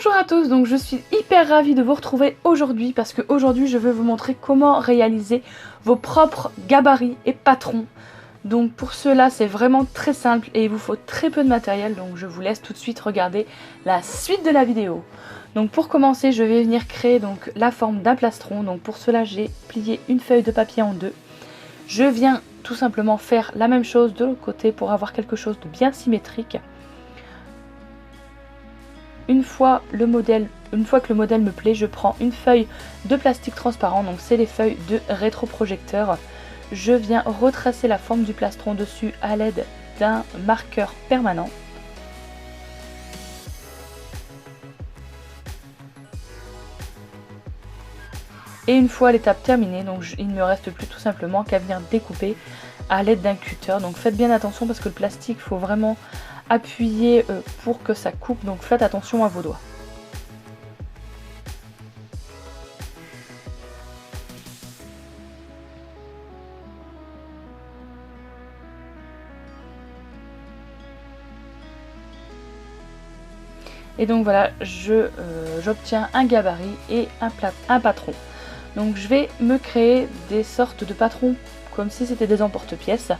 Bonjour à tous, donc je suis hyper ravie de vous retrouver aujourd'hui parce qu'aujourd'hui je vais vous montrer comment réaliser vos propres gabarits et patrons. Donc pour cela c'est vraiment très simple et il vous faut très peu de matériel, donc je vous laisse tout de suite regarder la suite de la vidéo. Donc pour commencer je vais venir créer donc la forme d'un plastron, donc pour cela j'ai plié une feuille de papier en deux. Je viens tout simplement faire la même chose de l'autre côté pour avoir quelque chose de bien symétrique. Une fois que le modèle me plaît, je prends une feuille de plastique transparent, donc c'est les feuilles de rétroprojecteur. Je viens retracer la forme du plastron dessus à l'aide d'un marqueur permanent. Et une fois l'étape terminée, donc il ne me reste plus tout simplement qu'à venir découper à l'aide d'un cutter. Donc faites bien attention parce que le plastique, il faut vraiment appuyer pour que ça coupe, donc faites attention à vos doigts. Et donc voilà, j'obtiens un gabarit et un patron. Donc je vais me créer des sortes de patrons comme si c'était des emporte-pièces,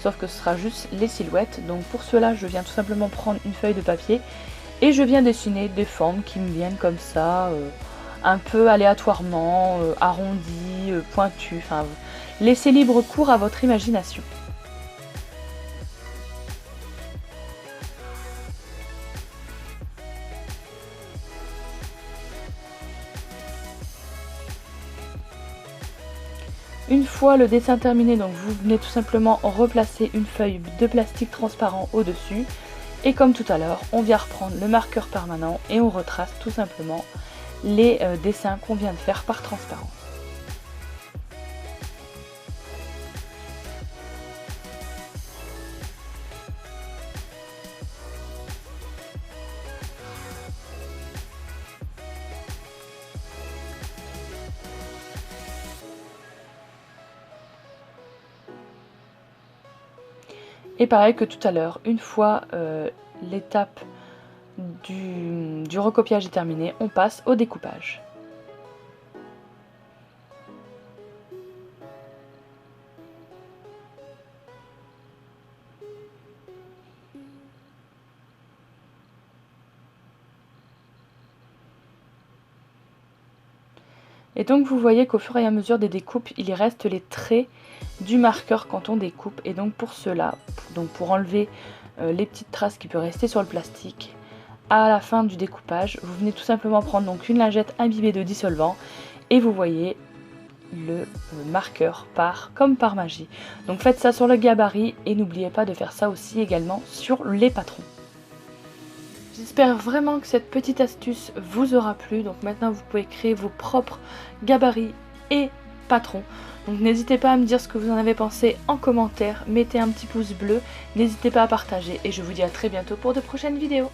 sauf que ce sera juste les silhouettes. Donc pour cela, je viens tout simplement prendre une feuille de papier et je viens dessiner des formes qui me viennent comme ça, un peu aléatoirement, arrondies, pointues, enfin laissez libre cours à votre imagination. Une fois le dessin terminé, donc vous venez tout simplement replacer une feuille de plastique transparent au-dessus. Et comme tout à l'heure, on vient reprendre le marqueur permanent et on retrace tout simplement les dessins qu'on vient de faire par transparence. Et pareil que tout à l'heure, une fois l'étape du recopiage est terminée, on passe au découpage. Et donc vous voyez qu'au fur et à mesure des découpes, il reste les traits du marqueur quand on découpe. Et donc pour cela, pour enlever les petites traces qui peuvent rester sur le plastique, à la fin du découpage, vous venez tout simplement prendre donc une lingette imbibée de dissolvant et vous voyez le marqueur part comme par magie. Donc faites ça sur le gabarit et n'oubliez pas de faire ça aussi également sur les patrons. J'espère vraiment que cette petite astuce vous aura plu. Donc maintenant vous pouvez créer vos propres gabarits et patrons. Donc n'hésitez pas à me dire ce que vous en avez pensé en commentaire. Mettez un petit pouce bleu. N'hésitez pas à partager et je vous dis à très bientôt pour de prochaines vidéos.